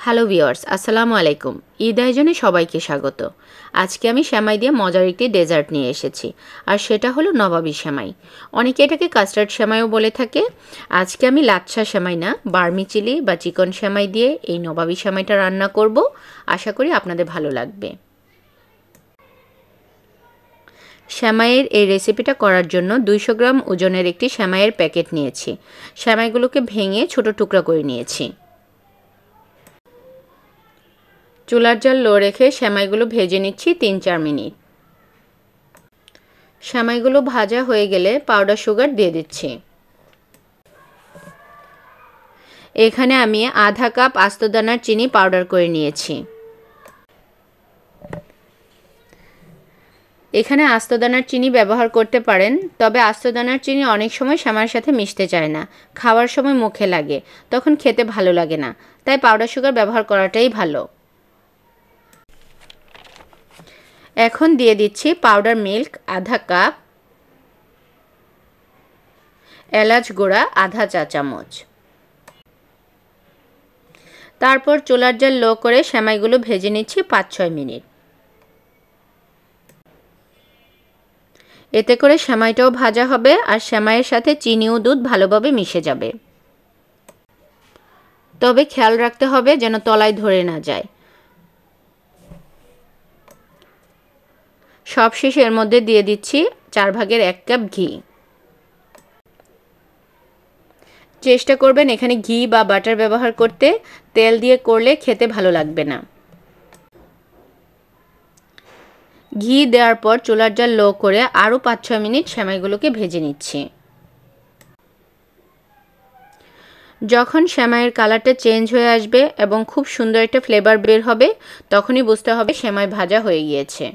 Hello viewers, আসসালামু আলাইকুম। ঈদ আয়োজনে সবাইকে স্বাগত। আজকে আমি সেমাই দিয়ে মজার একটি ডেজার্ট নিয়ে এসেছি, আর সেটা হলো নবাবী সেমাই। অনেকে এটাকে কাস্টার্ড সেমাইও বলে থাকে। আজকে আমি লাচ্ছা সেমাই না, বার্মি চিলি বা চিকন সেমাই দিয়ে এই নবাবী সেমাইটা রান্না করব। আশা করি আপনাদের ভালো লাগবে। সেমাইয়ের এই রেসিপিটা করার জন্য 200 গ্রাম ওজনের একটি সেমাইয়ের প্যাকেট নিয়েছি। সেমাইগুলোকে ভেঙে ছোট টুকরা করে নিয়েছি। চুলার জাল লো রেখে সেমাইগুলো ভেজে নিচ্ছি 3-4 মিনিট। সেমাইগুলো ভাজা হয়ে গেলে পাউডার সুগার দিয়ে দিচ্ছি। এখানে আমি আধা কাপ আস্ত দানার চিনি পাউডার করে নিয়েছি। এখানে আস্ত দানার চিনি ব্যবহার করতে পারেন, তবে আস্ত দানার চিনি অনেক সময় সেমাইয়ের সাথে মিশতে চায় না, খাওয়ার সময় মুখে লাগে, তখন খেতে ভালো লাগে না, তাই পাউডার সুগার ব্যবহার করাটাই ভালো। এখন দিয়ে দিচ্ছি পাউডার মিল্ক আধা কাপ, এলাচ গুঁড়া আধা চা চামচ। তারপর চুলার জাল লো করে সেমাইগুলো ভেজে নিচ্ছি 5-6 মিনিট। এতে করে সেমাইটাও ভাজা হবে আর সেমাইয়ের সাথে চিনি ও দুধ ভালোভাবে মিশে যাবে। তবে খেয়াল রাখতে হবে যেন তলায় ধরে না যায়। সবশেষে এর মধ্যে দিয়ে দিচ্ছি 1/4 কাপ ঘি। চেষ্টা করবেন এখানে ঘি বা বাটার ব্যবহার করতে, তেল দিয়ে করলে খেতে ভালো লাগবে না। ঘি দেওয়ার পর চুলার জাল লো করে আরও 5-6 মিনিট সেমাইগুলোকে ভেজে নিচ্ছি। যখন সেমাইয়ের কালারটা চেঞ্জ হয়ে আসবে এবং খুব সুন্দর একটা ফ্লেভার বের হবে, তখনই বুঝতে হবে সেমাই ভাজা হয়ে গিয়েছে।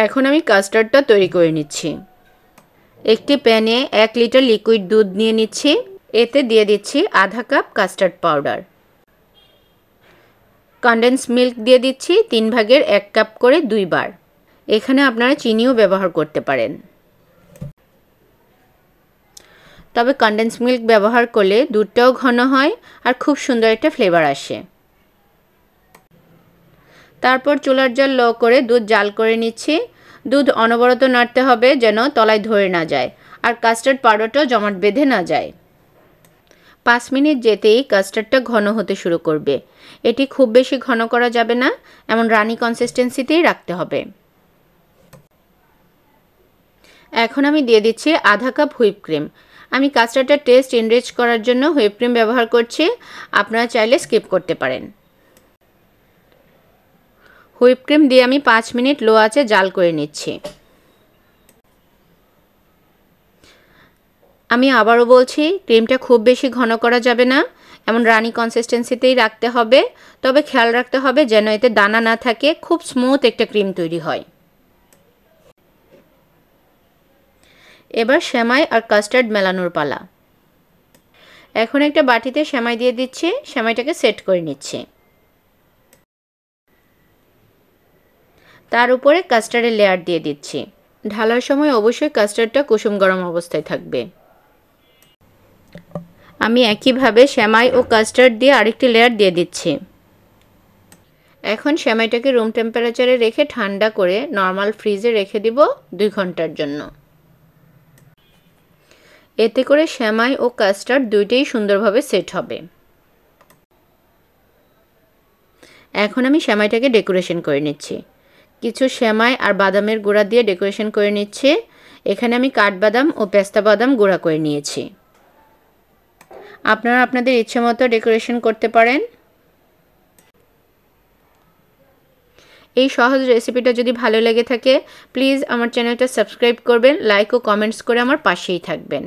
এখন আমি কাস্টার্ডটা তৈরি করে নিচ্ছি। একটি প্যানে 1 লিটার লিকুইড দুধ নিয়ে নিচ্ছি। এতে দিয়ে দিচ্ছি আধা cup custard powder. Condense milk দিয়ে দিচ্ছি 3/1 কাপ করে 2 বার। এখানে আপনারা চিনিও ব্যবহার করতে পারেন, তবে কনডেন্স মিল্ক ব্যবহার করলে দুধটাও ঘন হয় আর খুব সুন্দর একটা ফ্লেভার আসে। তারপর চুলার জাল লো করে দুধ জাল করে নিচ্ছি। দুধ অনবরত নাড়তে হবে যেন তলায় ধরে না যায় আর কাস্টার্ড পাউডারটাও জমাট বেঁধে না যায়। 5 মিনিট যেতেই কাস্টার্ডটা ঘন হতে শুরু করবে। এটি খুব বেশি ঘন করা যাবে না, এমন রানি কনসিস্টেন্সিতেই রাখতে হবে। এখন আমি দিয়ে দিচ্ছি আধা কাপ হুইপ ক্রিম। আমি কাস্টার্ডের টেস্ট এনরিচ করার জন্য হুইপ ক্রিম ব্যবহার করছি, আপনারা চাইলে স্কিপ করতে পারেন। হুইপ ক্রিম দিয়ে আমি 5 মিনিট লো আঁচে জাল করে নিচ্ছি। আমি আবারও বলছি, ক্রিমটা খুব বেশি ঘন করা যাবে না, এমন রানি কনসিস্টেন্সিতেই রাখতে হবে। তবে খেয়াল রাখতে হবে যেন এতে দানা না থাকে, খুব স্মুথ একটা ক্রিম তৈরি হয়। এবার সেমাই আর কাস্টার্ড মেলানোর পালা। এখন একটা বাটিতে সেমাই দিয়ে দিচ্ছি, সেমাইটাকে সেট করে নিচ্ছি। তার উপরে কাস্টার্ডের লেয়ার দিয়ে দিচ্ছি। ঢালার সময় অবশ্যই কাস্টার্ডটা কুসুম গরম অবস্থায় থাকবে। আমি একইভাবে সেমাই ও কাস্টার্ড দিয়ে আরেকটি লেয়ার দিয়ে দিচ্ছি। এখন সেমাইটাকে রুম টেম্পারেচারে রেখে ঠান্ডা করে নর্মাল ফ্রিজে রেখে দিব 2 ঘন্টার জন্য। এতে করে সেমাই ও কাস্টার্ড দুইটাই সুন্দরভাবে সেট হবে। এখন আমি সেমাইটাকে ডেকোরেশন করে নিচ্ছি। কিছু সেমাই আর বাদামের গুঁড়া দিয়ে ডেকোরেশন করে নিচ্ছি। এখানে আমি কাঠবাদাম ও পেস্তা বাদাম গুঁড়া করে নিয়েছি। আপনারা আপনাদের ইচ্ছে মতো ডেকোরেশন করতে পারেন। এই সহজ রেসিপিটা যদি ভালো লেগে থাকে, প্লিজ আমার চ্যানেলটা সাবস্ক্রাইব করবেন, লাইক ও কমেন্টস করে আমার পাশেই থাকবেন।